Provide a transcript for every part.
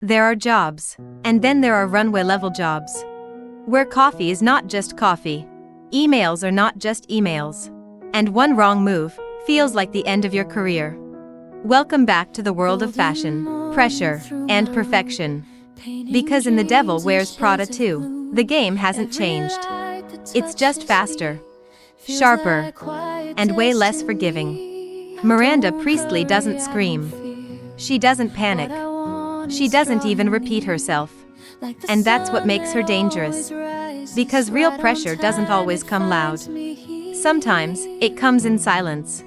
There are jobs. And then there are runway-level jobs. Where coffee is not just coffee. Emails are not just emails. And one wrong move feels like the end of your career. Welcome back to the world of fashion, pressure, and perfection. Because in The Devil Wears Prada 2, the game hasn't changed. It's just faster, sharper, and way less forgiving. Miranda Priestley doesn't scream. She doesn't panic. She doesn't even repeat herself. And that's what makes her dangerous. Because real pressure doesn't always come loud. Sometimes, it comes in silence.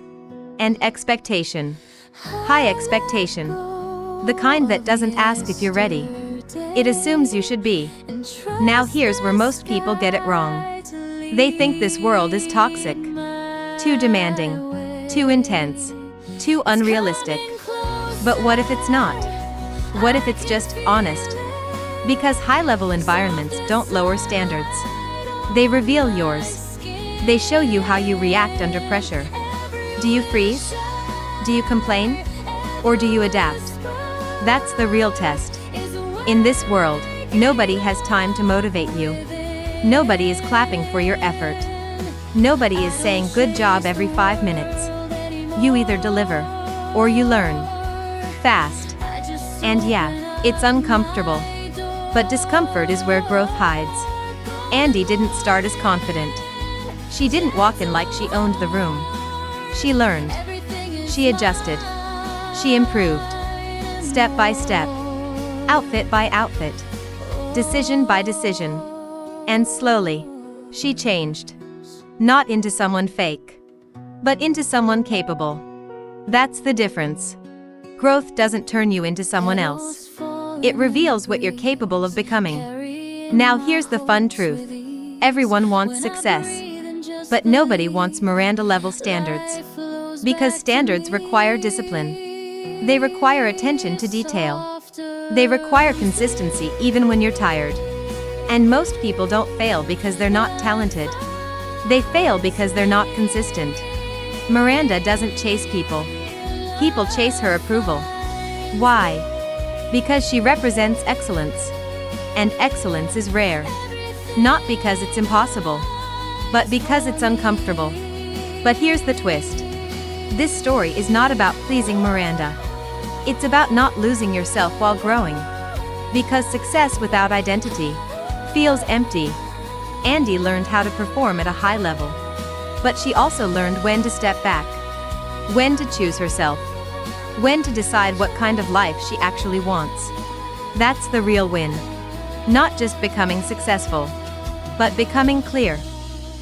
And expectation. High expectation. The kind that doesn't ask if you're ready. It assumes you should be. Now here's where most people get it wrong. They think this world is toxic. Too demanding. Too intense. Too unrealistic. But what if it's not? What if it's just honest? Because high-level environments don't lower standards. They reveal yours. They show you how you react under pressure. Do you freeze? Do you complain? Or do you adapt? That's the real test. In this world, nobody has time to motivate you. Nobody is clapping for your effort. Nobody is saying good job every 5 minutes. You either deliver, or you learn. Fast. And yeah, it's uncomfortable. But discomfort is where growth hides. Andy didn't start as confident. She didn't walk in like she owned the room. She learned. She adjusted. She improved. Step by step. Outfit by outfit. Decision by decision. And slowly, she changed. Not into someone fake, but into someone capable. That's the difference. Growth doesn't turn you into someone else. It reveals what you're capable of becoming. Now here's the fun truth. Everyone wants success. But nobody wants Miranda-level standards. Because standards require discipline. They require attention to detail. They require consistency even when you're tired. And most people don't fail because they're not talented. They fail because they're not consistent. Miranda doesn't chase people. People chase her approval. Why? Because she represents excellence. And excellence is rare. Not because it's impossible, but because it's uncomfortable. But here's the twist. This story is not about pleasing Miranda. It's about not losing yourself while growing. Because success without identity feels empty. Andy learned how to perform at a high level. But she also learned when to step back. When to choose herself. When to decide what kind of life she actually wants. That's the real win. Not just becoming successful, but becoming clear.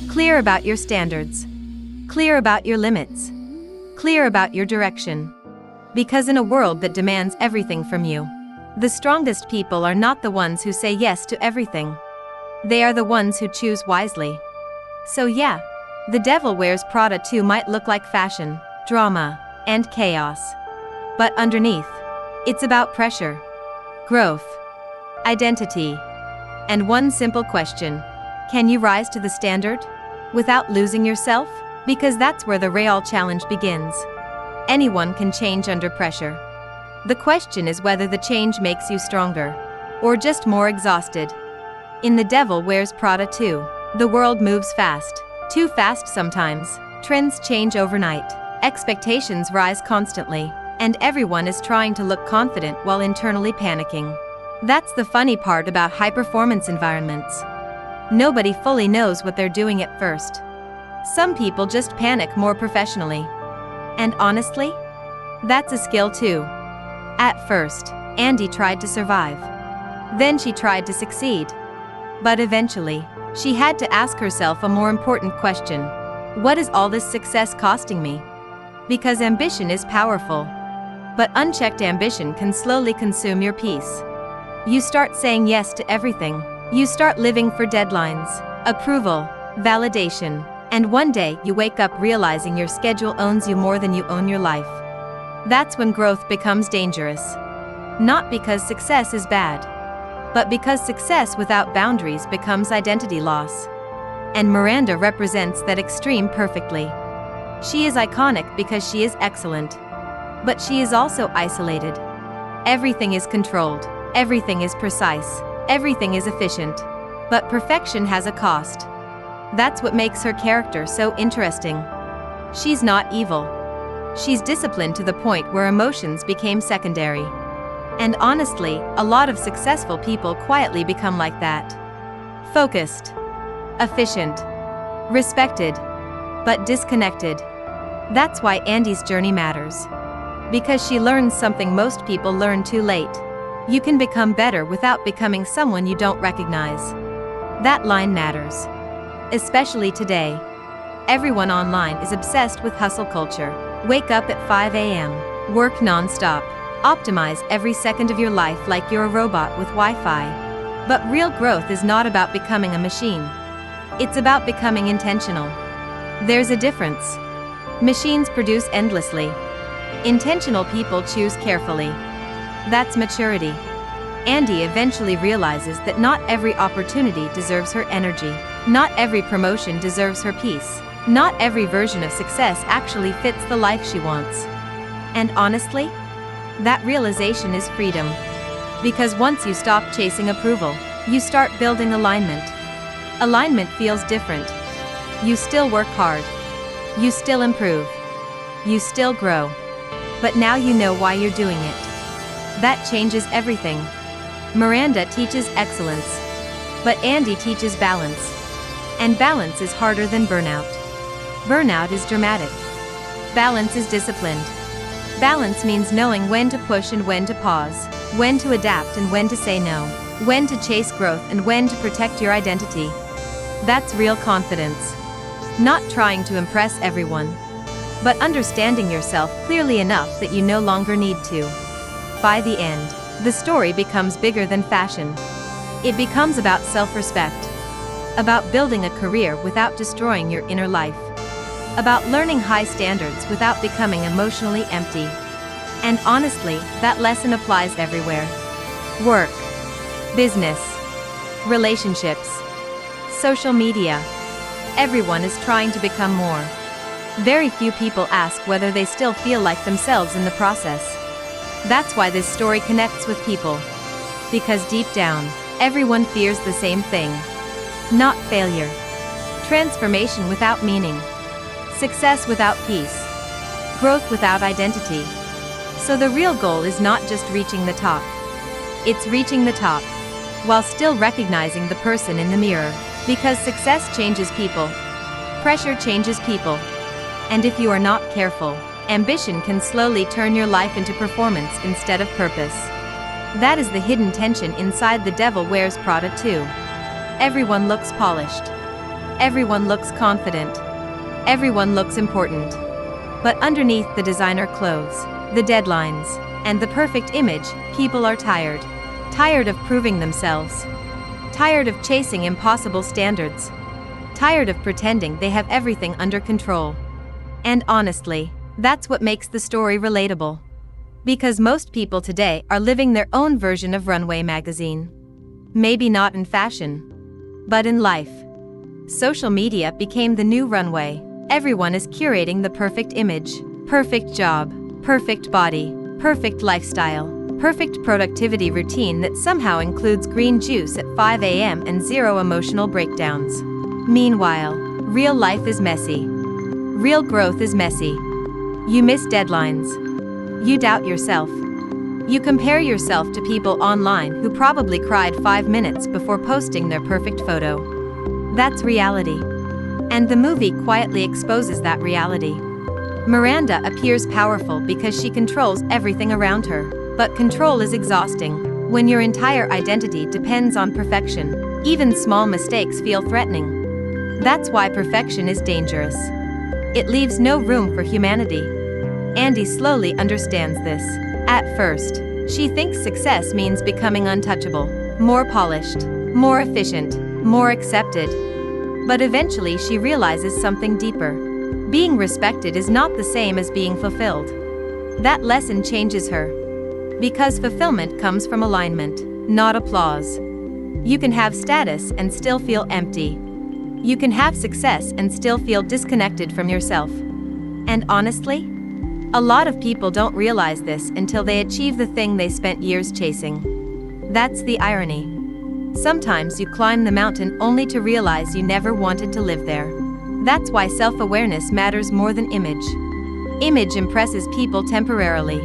Clear about your standards. Clear about your limits. Clear about your direction. Because in a world that demands everything from you, the strongest people are not the ones who say yes to everything. They are the ones who choose wisely. So yeah, The Devil Wears Prada 2 might look like fashion, drama, and chaos. But underneath, it's about pressure, growth, identity, and one simple question. Can you rise to the standard without losing yourself? Because that's where the real challenge begins. Anyone can change under pressure. The question is whether the change makes you stronger or just more exhausted. In The Devil Wears Prada 2, the world moves fast, too fast sometimes. Trends change overnight, expectations rise constantly, and everyone is trying to look confident while internally panicking. That's the funny part about high-performance environments. Nobody fully knows what they're doing at first. Some people just panic more professionally. And honestly, that's a skill too. At first, Andy tried to survive. Then she tried to succeed. But eventually, she had to ask herself a more important question. What is all this success costing me? Because ambition is powerful. But unchecked ambition can slowly consume your peace. You start saying yes to everything. You start living for deadlines, approval, validation. And one day you wake up realizing your schedule owns you more than you own your life. That's when growth becomes dangerous. Not because success is bad, but because success without boundaries becomes identity loss. And Miranda represents that extreme perfectly. She is iconic because she is excellent. But she is also isolated. Everything is controlled. Everything is precise. Everything is efficient. But perfection has a cost. That's what makes her character so interesting. She's not evil. She's disciplined to the point where emotions became secondary. And honestly, a lot of successful people quietly become like that. Focused, efficient, respected, but disconnected. That's why Andy's journey matters. Because she learns something most people learn too late. You can become better without becoming someone you don't recognize. That line matters. Especially today. Everyone online is obsessed with hustle culture. Wake up at 5 a.m., work non-stop, optimize every second of your life like you're a robot with Wi-Fi. But real growth is not about becoming a machine. It's about becoming intentional. There's a difference. Machines produce endlessly. Intentional people choose carefully. That's maturity. Andy eventually realizes that not every opportunity deserves her energy. Not every promotion deserves her peace. Not every version of success actually fits the life she wants. And honestly, that realization is freedom. Because once you stop chasing approval, you start building alignment. Alignment feels different. You still work hard. You still improve. You still grow. But now you know why you're doing it. That changes everything. Miranda teaches excellence. But Andy teaches balance. And balance is harder than burnout. Burnout is dramatic. Balance is disciplined. Balance means knowing when to push and when to pause, when to adapt and when to say no, when to chase growth and when to protect your identity. That's real confidence. Not trying to impress everyone, but understanding yourself clearly enough that you no longer need to. By the end, the story becomes bigger than fashion. It becomes about self-respect. About building a career without destroying your inner life. About learning high standards without becoming emotionally empty. And honestly, that lesson applies everywhere. Work, business, relationships, social media. Everyone is trying to become more. Very few people ask whether they still feel like themselves in the process. That's why this story connects with people. Because deep down, everyone fears the same thing. Not failure. Transformation without meaning. Success without peace. Growth without identity. So the real goal is not just reaching the top. It's reaching the top, while still recognizing the person in the mirror. Because success changes people. Pressure changes people. And if you are not careful, ambition can slowly turn your life into performance instead of purpose. That is the hidden tension inside The Devil Wears Prada 2. Everyone looks polished. Everyone looks confident. Everyone looks important. But underneath the designer clothes, the deadlines, and the perfect image, people are tired. Tired of proving themselves. Tired of chasing impossible standards. Tired of pretending they have everything under control. And honestly, that's what makes the story relatable. Because most people today are living their own version of Runway magazine. Maybe not in fashion, but in life. Social media became the new runway. Everyone is curating the perfect image, perfect job, perfect body, perfect lifestyle, perfect productivity routine that somehow includes green juice at 5 a.m. and zero emotional breakdowns. Meanwhile, real life is messy. Real growth is messy. You miss deadlines. You doubt yourself. You compare yourself to people online who probably cried 5 minutes before posting their perfect photo. That's reality. And the movie quietly exposes that reality. Miranda appears powerful because she controls everything around her. But control is exhausting. When your entire identity depends on perfection, even small mistakes feel threatening. That's why perfection is dangerous. It leaves no room for humanity. Andy slowly understands this. At first, she thinks success means becoming untouchable, more polished, more efficient, more accepted. But eventually she realizes something deeper. Being respected is not the same as being fulfilled. That lesson changes her. Because fulfillment comes from alignment, not applause. You can have status and still feel empty. You can have success and still feel disconnected from yourself. And honestly, a lot of people don't realize this until they achieve the thing they spent years chasing. That's the irony. Sometimes you climb the mountain only to realize you never wanted to live there. That's why self-awareness matters more than image. Image impresses people temporarily.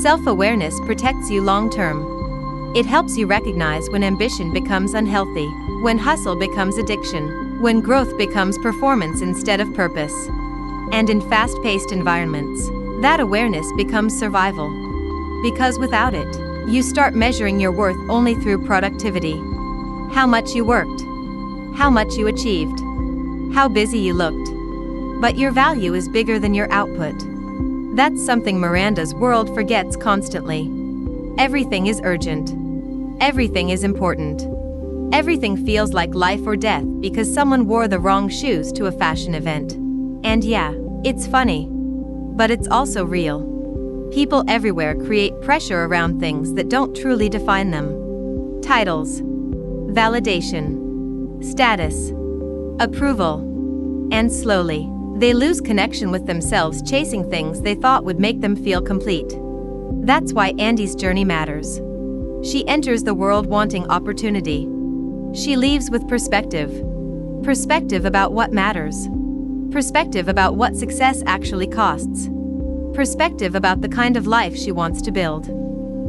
Self-awareness protects you long-term. It helps you recognize when ambition becomes unhealthy, when hustle becomes addiction, when growth becomes performance instead of purpose. And in fast-paced environments, that awareness becomes survival. Because without it, you start measuring your worth only through productivity. How much you worked, how much you achieved, how busy you looked. But your value is bigger than your output. That's something Miranda's world forgets constantly. Everything is urgent. Everything is important. Everything feels like life or death because someone wore the wrong shoes to a fashion event. And yeah, it's funny. But it's also real. People everywhere create pressure around things that don't truly define them. Titles, validation, status, approval. And slowly, they lose connection with themselves chasing things they thought would make them feel complete. That's why Andy's journey matters. She enters the world wanting opportunity. She leaves with perspective. Perspective about what matters. Perspective about what success actually costs. Perspective about the kind of life she wants to build.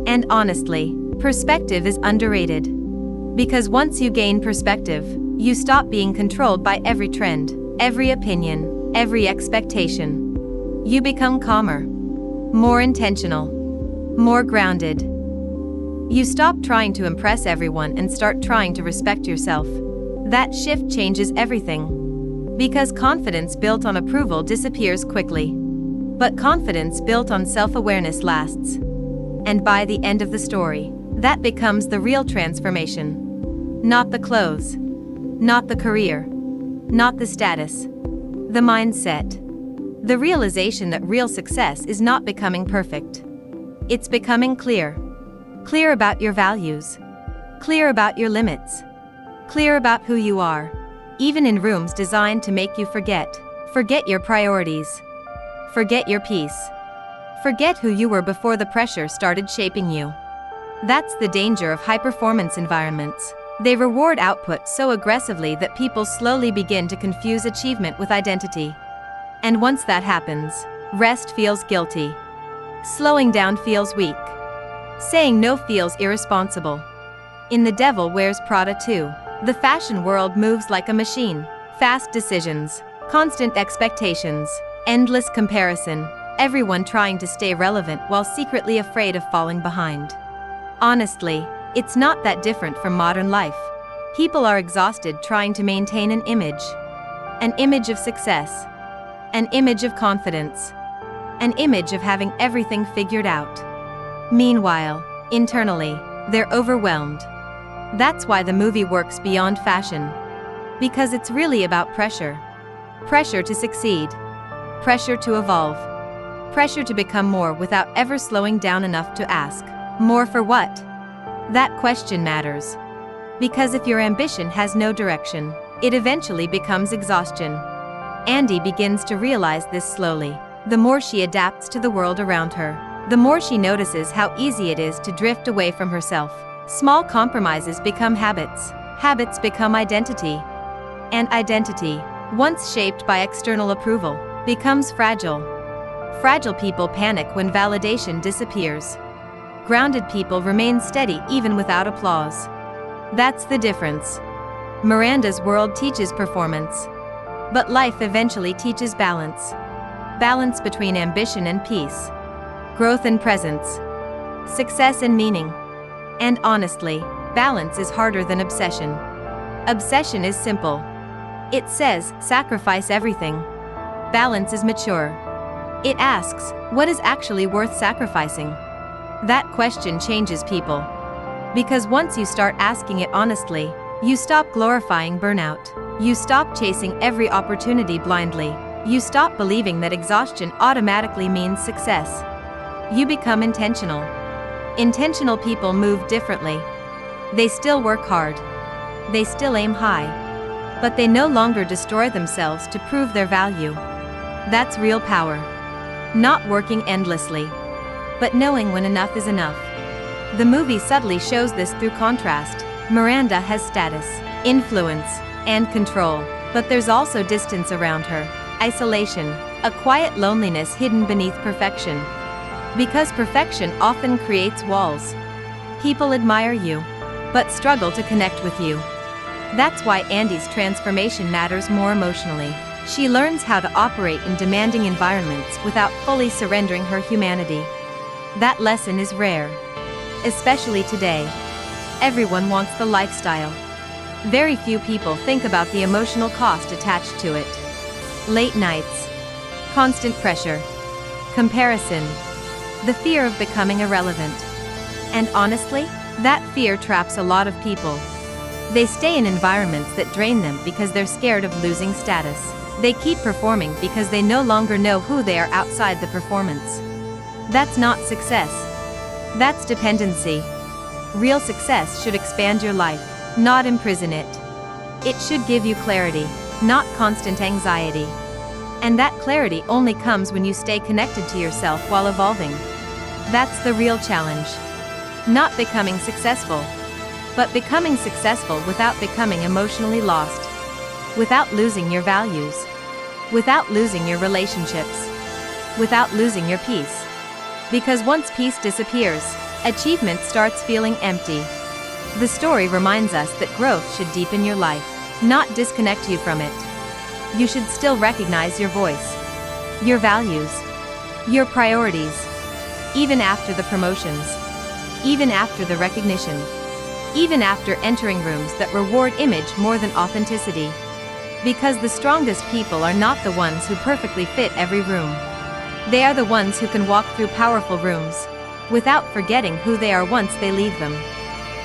And honestly, perspective is underrated. Because once you gain perspective, you stop being controlled by every trend, every opinion, every expectation. You become calmer, more intentional, more grounded. You stop trying to impress everyone and start trying to respect yourself. That shift changes everything. Because confidence built on approval disappears quickly. But confidence built on self-awareness lasts. And by the end of the story, that becomes the real transformation. Not the clothes. Not the career. Not the status. The mindset. The realization that real success is not becoming perfect. It's becoming clear. Clear about your values. Clear about your limits. Clear about who you are. Even in rooms designed to make you forget. Forget your priorities. Forget your peace. Forget who you were before the pressure started shaping you. That's the danger of high-performance environments. They reward output so aggressively that people slowly begin to confuse achievement with identity. And once that happens, rest feels guilty. Slowing down feels weak. Saying no feels irresponsible. In The Devil Wears Prada 2, the fashion world moves like a machine. Fast decisions, constant expectations, endless comparison, everyone trying to stay relevant while secretly afraid of falling behind. Honestly, it's not that different from modern life. People are exhausted trying to maintain an image of success, an image of confidence, an image of having everything figured out. Meanwhile, internally, they're overwhelmed. That's why the movie works beyond fashion. Because it's really about pressure. Pressure to succeed. Pressure to evolve. Pressure to become more without ever slowing down enough to ask, more for what? That question matters. Because if your ambition has no direction, it eventually becomes exhaustion. Andy begins to realize this slowly. The more she adapts to the world around her, the more she notices how easy it is to drift away from herself. Small compromises become habits. Habits become identity. And identity, once shaped by external approval, becomes fragile. Fragile people panic when validation disappears. Grounded people remain steady even without applause. That's the difference. Miranda's world teaches performance. But life eventually teaches balance. Balance between ambition and peace. Growth and presence. Success and meaning. And honestly, balance is harder than obsession. Obsession is simple. It says, sacrifice everything. Balance is mature. It asks, what is actually worth sacrificing? That question changes people. Because once you start asking it honestly, you stop glorifying burnout. You stop chasing every opportunity blindly. You stop believing that exhaustion automatically means success. You become intentional. Intentional people move differently. They still work hard. They still aim high. But they no longer destroy themselves to prove their value. That's real power. Not working endlessly, but knowing when enough is enough. The movie subtly shows this through contrast. Miranda has status, influence, and control, but there's also distance around her. Isolation, a quiet loneliness hidden beneath perfection. Because perfection often creates walls. People admire you, but struggle to connect with you. That's why Andy's transformation matters more emotionally. She learns how to operate in demanding environments without fully surrendering her humanity. That lesson is rare. Especially today. Everyone wants the lifestyle. Very few people think about the emotional cost attached to it. Late nights. Constant pressure. Comparison. The fear of becoming irrelevant. And honestly, that fear traps a lot of people. They stay in environments that drain them because they're scared of losing status. They keep performing because they no longer know who they are outside the performance. That's not success. That's dependency. Real success should expand your life, not imprison it. It should give you clarity, not constant anxiety. And that clarity only comes when you stay connected to yourself while evolving. That's the real challenge. Not becoming successful, but becoming successful without becoming emotionally lost. Without losing your values. Without losing your relationships. Without losing your peace. Because once peace disappears, achievement starts feeling empty. The story reminds us that growth should deepen your life, not disconnect you from it. You should still recognize your voice, your values, your priorities, even after the promotions, even after the recognition, even after entering rooms that reward image more than authenticity. Because the strongest people are not the ones who perfectly fit every room. They are the ones who can walk through powerful rooms, without forgetting who they are once they leave them.